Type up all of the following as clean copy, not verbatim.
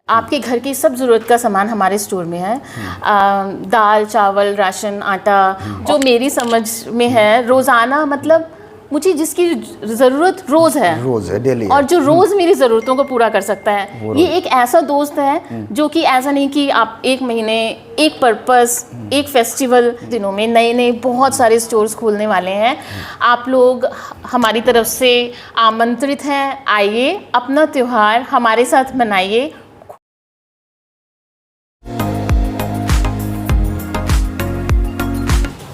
आपके घर की सब ज़रूरत का सामान हमारे स्टोर में है। दाल, चावल, राशन, आटा, जो मेरी समझ में है रोज़ाना, मतलब मुझे जिसकी ज़रूरत रोज़ है डेली, और जो रोज़ मेरी ज़रूरतों को पूरा कर सकता है, ये एक ऐसा दोस्त है जो कि ऐसा नहीं कि आप एक महीने, एक पर्पस, एक फेस्टिवल दिनों में नए बहुत सारे स्टोर्स खोलने वाले हैं। आप लोग हमारी तरफ से आमंत्रित हैं, आइए अपना त्यौहार हमारे साथ मनाइए।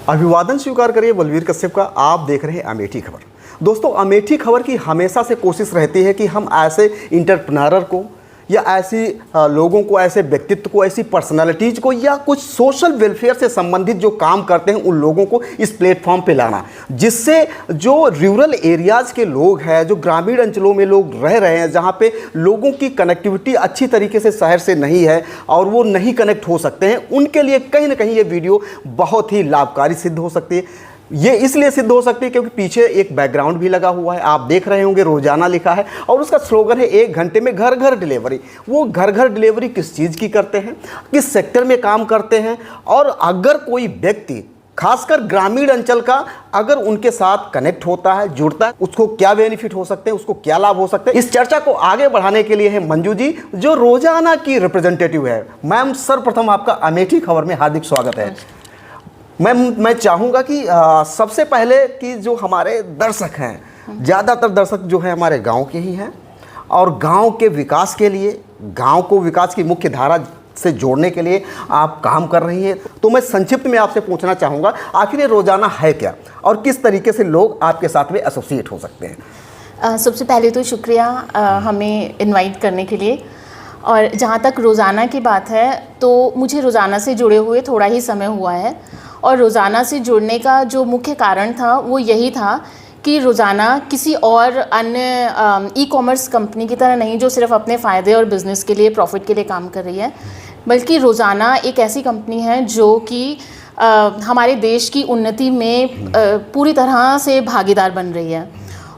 अभिवादन स्वीकार करिए बलवीर कश्यप का। आप देख रहे हैं अमेठी खबर। दोस्तों, अमेठी खबर की हमेशा से कोशिश रहती है कि हम ऐसे इंटरप्रेन्योर को या ऐसी लोगों को, ऐसे व्यक्तित्व को, ऐसी पर्सनालिटीज़ को या कुछ सोशल वेलफेयर से संबंधित जो काम करते हैं उन लोगों को इस प्लेटफॉर्म पे लाना, जिससे जो रूरल एरियाज़ के लोग हैं, जो ग्रामीण अंचलों में लोग रह रहे हैं, जहाँ पे लोगों की कनेक्टिविटी अच्छी तरीके से शहर से नहीं है और वो नहीं कनेक्ट हो सकते हैं, उनके लिए कहीं ना कहीं ये वीडियो बहुत ही लाभकारी सिद्ध हो सकती है। ये इसलिए सिद्ध हो सकती है क्योंकि पीछे एक बैकग्राउंड भी लगा हुआ है। आप देख रहे होंगे रोजाना लिखा है और उसका स्लोगन है 1 घंटे में घर घर डिलीवरी। वो घर घर डिलीवरी किस चीज़ की करते हैं, किस सेक्टर में काम करते हैं, और अगर कोई व्यक्ति खासकर ग्रामीण अंचल का अगर उनके साथ कनेक्ट होता है, जुड़ता है, उसको क्या बेनिफिट हो सकते हैं, उसको क्या लाभ हो सकते हैं। इस चर्चा को आगे बढ़ाने के लिए है मंजू जी, जो रोजाना की रिप्रेजेंटेटिव है। मैम, सर्वप्रथम आपका अमेठी खबर में हार्दिक स्वागत है। मैं चाहूँगा कि सबसे पहले कि जो हमारे दर्शक हैं, ज़्यादातर दर्शक जो हैं हमारे गांव के ही हैं और गांव के विकास के लिए, गांव को विकास की मुख्य धारा से जोड़ने के लिए आप काम कर रही हैं। तो मैं संक्षिप्त में आपसे पूछना चाहूँगा, आखिर ये रोज़ाना है क्या और किस तरीके से लोग आपके साथ में एसोसिएट हो सकते हैं? सबसे पहले तो शुक्रिया हमें इनवाइट करने के लिए। और जहाँ तक रोज़ाना की बात है, तो मुझे रोज़ाना से जुड़े हुए थोड़ा ही समय हुआ है और रोज़ाना से जुड़ने का जो मुख्य कारण था वो यही था कि रोज़ाना किसी और अन्य ई कॉमर्स कंपनी की तरह नहीं जो सिर्फ अपने फ़ायदे और बिज़नेस के लिए, प्रॉफिट के लिए काम कर रही है, बल्कि रोज़ाना एक ऐसी कंपनी है जो कि हमारे देश की उन्नति में पूरी तरह से भागीदार बन रही है।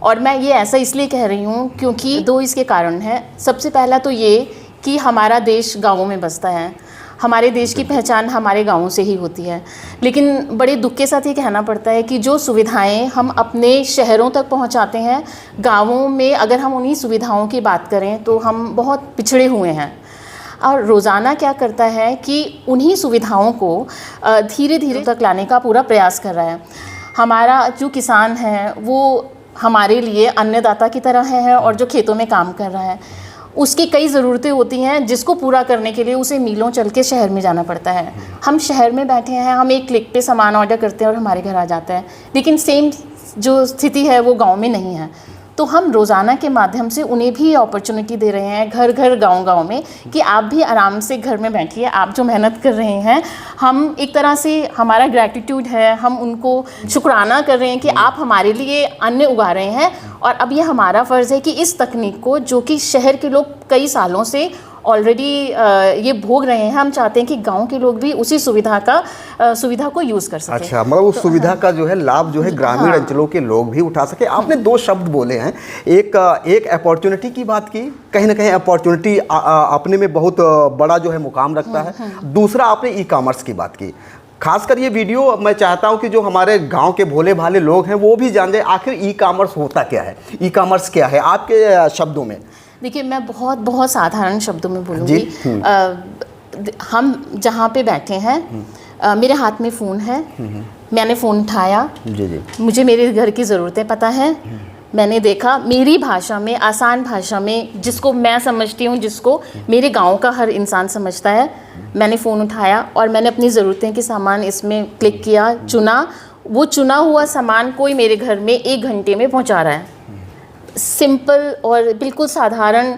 और मैं ये ऐसा इसलिए कह रही हूँ क्योंकि 2 इसके कारण हैं। सबसे पहला तो ये कि हमारा देश गाँवों में बसता है, हमारे देश की पहचान हमारे गाँवों से ही होती है। लेकिन बड़े दुख के साथ ये कहना पड़ता है कि जो सुविधाएं हम अपने शहरों तक पहुंचाते हैं, गाँवों में अगर हम उन्हीं सुविधाओं की बात करें तो हम बहुत पिछड़े हुए हैं। और रोज़ाना क्या करता है कि उन्हीं सुविधाओं को धीरे धीरे तक लाने का पूरा प्रयास कर रहा है। हमारा जो किसान है वो हमारे लिए अन्नदाता की तरह है और जो खेतों में काम कर रहा है उसकी कई ज़रूरतें होती हैं जिसको पूरा करने के लिए उसे मीलों चल के शहर में जाना पड़ता है। हम शहर में बैठे हैं, हम एक क्लिक पे सामान ऑर्डर करते हैं और हमारे घर आ जाता है, लेकिन सेम जो स्थिति है वो गांव में नहीं है। तो हम रोज़ाना के माध्यम से उन्हें भी अपॉर्चुनिटी दे रहे हैं घर घर गांव में कि आप भी आराम से घर में बैठिए, आप जो मेहनत कर रहे हैं, हम एक तरह से हमारा ग्रैटिट्यूड है, हम उनको शुक्राना कर रहे हैं कि आप हमारे लिए अन्न उगा रहे हैं। और अब ये हमारा फ़र्ज़ है कि इस तकनीक को, जो कि शहर के लोग कई सालों से ऑलरेडी ये भोग रहे हैं, हम चाहते हैं कि गांव के लोग भी उसी सुविधा को यूज़ कर सकें। अच्छा, मतलब उस सुविधा का जो है लाभ जो है ग्रामीण अंचलों के लोग भी उठा सके। आपने 2 शब्द बोले हैं, एक अपॉर्चुनिटी की बात की, कहीं ना कहीं अपॉर्चुनिटी अपने में बहुत बड़ा जो है मुकाम रखता है। दूसरा आपने ई कॉमर्स की बात की। खासकर ये वीडियो मैं चाहता हूँ कि जो हमारे गांव के भोले भाले लोग हैं वो भी जान जाए आखिर ई कॉमर्स होता क्या है, ई कॉमर्स क्या है आपके शब्दों में। देखिए, मैं बहुत साधारण शब्दों में बोलूँगी। हम जहाँ पे बैठे हैं, मेरे हाथ में फ़ोन है, मैंने फ़ोन उठाया, मुझे मेरे घर की ज़रूरतें पता है, मैंने देखा मेरी भाषा में, आसान भाषा में, जिसको मैं समझती हूँ, जिसको मेरे गांव का हर इंसान समझता है, मैंने फ़ोन उठाया और मैंने अपनी ज़रूरतें के सामान इसमें क्लिक किया, चुना। वो चुना हुआ सामान कोई मेरे घर में 1 घंटे में पहुँचा रहा है। सिंपल और बिल्कुल साधारण,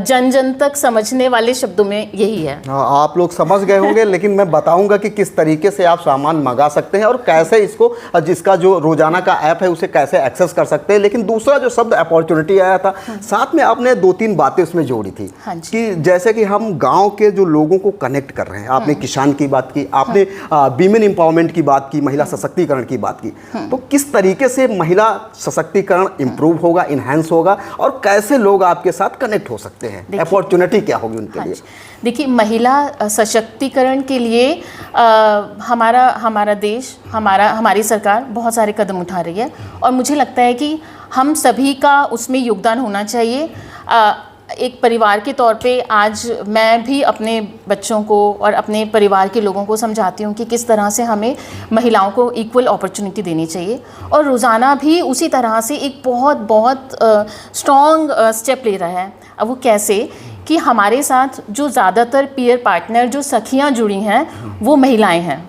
जन तक समझने वाले शब्दों में यही है। आप लोग समझ गए होंगे, लेकिन मैं बताऊंगा कि किस तरीके से आप सामान मंगा सकते हैं और कैसे इसको, जिसका जो रोजाना का ऐप है उसे कैसे एक्सेस कर सकते हैं। लेकिन दूसरा जो शब्द अपॉर्चुनिटी आया था, साथ में आपने 2-3 बातें उसमें जोड़ी थी कि जैसे कि हम गाँव के जो लोगों को कनेक्ट कर रहे हैं। आपने किसान की बात की, आपने वीमेन एम्पावरमेंट की बात की, महिला सशक्तिकरण की बात की। तो किस तरीके से महिला सशक्तिकरण इम्प्रूव होगा, इन्हेंस होगा और कैसे लोग आपके साथ कनेक्ट हो सकते हैं, अपॉर्चुनिटी क्या होगी उनके लिए? देखिए, महिला सशक्तिकरण के लिए हमारा देश, हमारी सरकार बहुत सारे कदम उठा रही है और मुझे लगता है कि हम सभी का उसमें योगदान होना चाहिए। एक परिवार के तौर पे आज मैं भी अपने बच्चों को और अपने परिवार के लोगों को समझाती हूँ कि किस तरह से हमें महिलाओं को इक्वल अपॉर्चुनिटी देनी चाहिए, और रोज़ाना भी उसी तरह से एक बहुत स्ट्रॉन्ग स्टेप ले रहा है। अब वो कैसे कि हमारे साथ जो ज़्यादातर पीयर पार्टनर, जो सखियाँ जुड़ी हैं, वो महिलाएं हैं।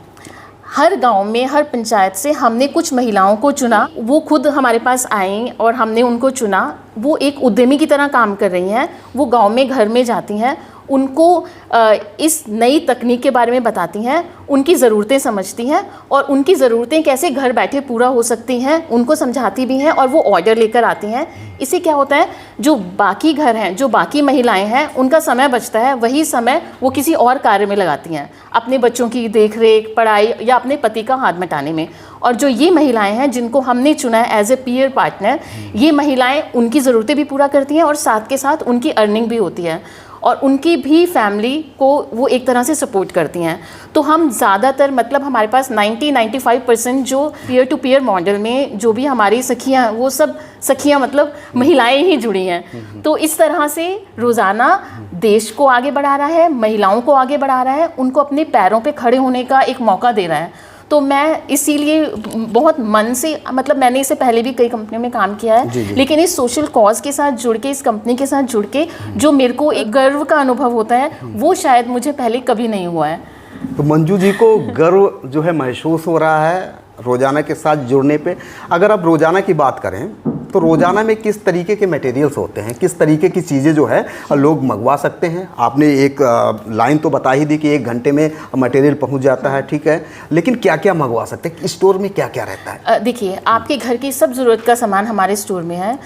हर गांव में, हर पंचायत से हमने कुछ महिलाओं को चुना, वो खुद हमारे पास आई और हमने उनको चुना। वो एक उद्यमी की तरह काम कर रही हैं। वो गांव में, घर में जाती हैं, उनको इस नई तकनीक के बारे में बताती हैं, उनकी ज़रूरतें समझती हैं और उनकी ज़रूरतें कैसे घर बैठे पूरा हो सकती हैं उनको समझाती भी हैं, और वो ऑर्डर लेकर आती हैं। इससे क्या होता है, जो बाकी घर हैं, जो बाकी महिलाएं हैं, उनका समय बचता है। वही समय वो किसी और कार्य में लगाती हैं, अपने बच्चों की देखरेख, पढ़ाई या अपने पति का हाथ बटाने में। और जो ये महिलाएं हैं जिनको हमने चुना है एज ए पीयर पार्टनर, ये महिलाएं उनकी ज़रूरतें भी पूरा करती हैं और साथ के साथ उनकी अर्निंग भी होती है और उनकी भी फैमिली को वो एक तरह से सपोर्ट करती हैं। तो हम ज़्यादातर, मतलब हमारे पास 90-95% जो पीयर टू पीयर मॉडल में जो भी हमारी सखियाँ, वो सब सखियाँ मतलब महिलाएं ही जुड़ी हैं। तो इस तरह से रोज़ाना देश को आगे बढ़ा रहा है, महिलाओं को आगे बढ़ा रहा है, उनको अपने पैरों पे खड़े होने का एक मौका दे रहा है। तो मैं इसीलिए बहुत मन से, मतलब मैंने इससे पहले भी कई कंपनियों में काम किया है, लेकिन इस सोशल कॉज के साथ जुड़ के, इस कंपनी के साथ जुड़ के जो मेरे को एक गर्व का अनुभव होता है, वो शायद मुझे पहले कभी नहीं हुआ है। तो मंजू जी को गर्व जो है महसूस हो रहा है रोज़ाना के साथ जुड़ने पे। अगर आप रोज़ाना की बात करें तो रोज़ाना में किस तरीके के मटेरियल्स होते हैं, किस तरीके की चीज़ें जो है लोग मंगवा सकते हैं? आपने एक लाइन तो बता ही दी कि 1 घंटे में मटेरियल पहुंच जाता है, ठीक है, लेकिन क्या क्या मंगवा सकते हैं? स्टोर में क्या क्या रहता है? देखिए, आपके घर की सब ज़रूरत का सामान हमारे स्टोर में है।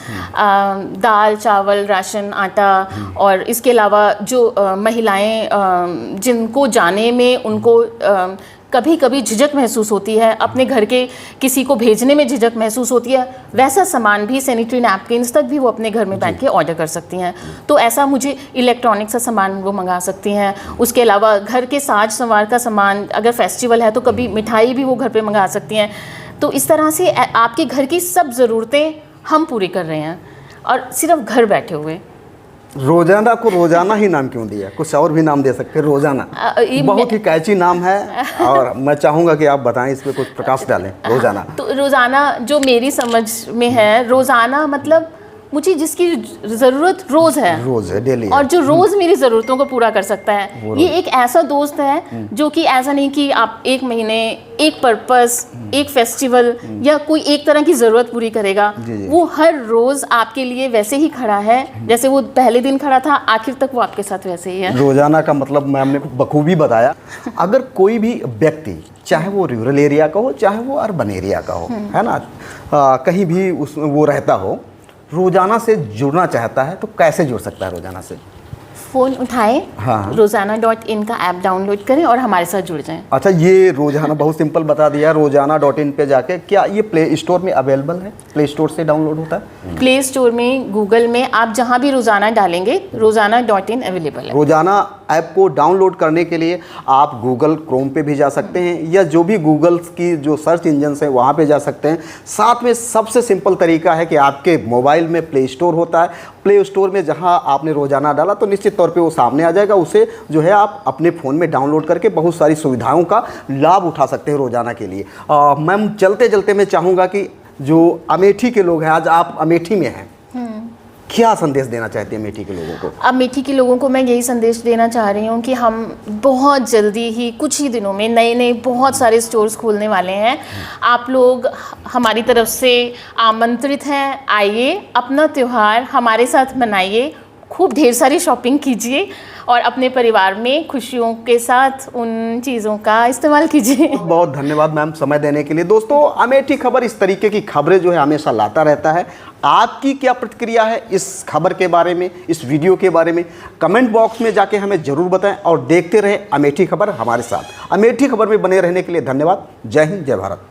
दाल, चावल, राशन, आटा, और इसके अलावा जो महिलाएं जिनको जाने में उनको कभी कभी झिझक महसूस होती है, अपने घर के किसी को भेजने में झिझक महसूस होती है, वैसा सामान भी, सैनिटरी नैपकिन्स तक भी वो अपने घर में बैठ के ऑर्डर कर सकती हैं। तो ऐसा मुझे इलेक्ट्रॉनिक सा सामान वो मंगा सकती हैं। उसके अलावा घर के साज संवार का सामान, अगर फेस्टिवल है तो कभी मिठाई भी वो घर पे मंगा सकती हैं। तो इस तरह से आपके घर की सब ज़रूरतें हम पूरी कर रहे हैं, और सिर्फ घर बैठे हुए। रोजाना को रोजाना ही नाम क्यों दिया? कुछ और भी नाम दे सकते हैं। रोजाना बहुत ही कैची नाम है, और मैं चाहूँगा कि आप बताएं, इस पर कुछ प्रकाश डालें। रोजाना, तो रोज़ाना जो मेरी समझ में है, रोज़ाना मतलब मुझे जिसकी ज़रूरत रोज़ है, डेली, और जो रोज़ मेरी ज़रूरतों को पूरा कर सकता है। ये एक ऐसा दोस्त है जो कि ऐसा नहीं कि आप 1 महीने, एक पर्पस, एक फेस्टिवल या कोई एक तरह की ज़रूरत पूरी करेगा। वो हर रोज़ आपके लिए वैसे ही खड़ा है जैसे वो पहले दिन खड़ा था, आखिर तक वो आपके साथ वैसे ही है। रोज़ाना का मतलब मैम ने बखूबी बताया। अगर कोई भी व्यक्ति, चाहे वो रूरल एरिया का हो, चाहे वो अर्बन एरिया का हो, है ना, कहीं भी वो रहता हो, रोज़ाना से जुड़ना चाहता है तो कैसे जुड़ सकता है रोज़ाना से? फ़ोन उठाएं, हाँ, रोज़ाना.in का ऐप डाउनलोड करें और हमारे साथ जुड़ जाएं। अच्छा, ये रोज़ाना बहुत सिंपल बता दिया। रोज़ाना.in पे जाके, क्या ये प्ले स्टोर में अवेलेबल है? प्ले स्टोर से डाउनलोड होता है? प्ले स्टोर में, गूगल में, आप जहाँ भी रोज़ाना डालेंगे रोज़ाना.in अवेलेबल है। रोज़ाना ऐप को डाउनलोड करने के लिए आप गूगल क्रोम पे भी जा सकते हैं, या जो भी गूगल की जो सर्च इंजन है वहाँ पे जा सकते हैं। साथ में सबसे सिंपल तरीका है कि आपके मोबाइल में प्ले स्टोर होता है। प्ले स्टोर में जहाँ आपने रोज़ाना डाला तो निश्चित तौर पे वो सामने आ जाएगा। उसे जो है आप अपने फ़ोन में डाउनलोड करके बहुत सारी सुविधाओं का लाभ उठा सकते हैं रोज़ाना के लिए। मैम, चलते चलते मैं चाहूँगा कि जो अमेठी के लोग हैं, आज आप अमेठी में हैं, क्या संदेश देना चाहते हैं अमेठी के लोगों को? अमेठी के लोगों को मैं यही संदेश देना चाह रही हूँ कि हम बहुत जल्दी ही, कुछ ही दिनों में, नए बहुत सारे स्टोर्स खोलने वाले हैं। आप लोग हमारी तरफ से आमंत्रित हैं। आइए, अपना त्यौहार हमारे साथ मनाइए, खूब ढेर सारी शॉपिंग कीजिए और अपने परिवार में खुशियों के साथ उन चीज़ों का इस्तेमाल कीजिए। बहुत धन्यवाद मैम समय देने के लिए। दोस्तों, अमेठी खबर इस तरीके की खबरें जो है हमेशा लाता रहता है। आपकी क्या प्रतिक्रिया है इस खबर के बारे में, इस वीडियो के बारे में? कमेंट बॉक्स में जाके हमें ज़रूर बताएं, और देखते रहें अमेठी खबर हमारे साथ। अमेठी खबर में बने रहने के लिए धन्यवाद। जय हिंद, जय भारत।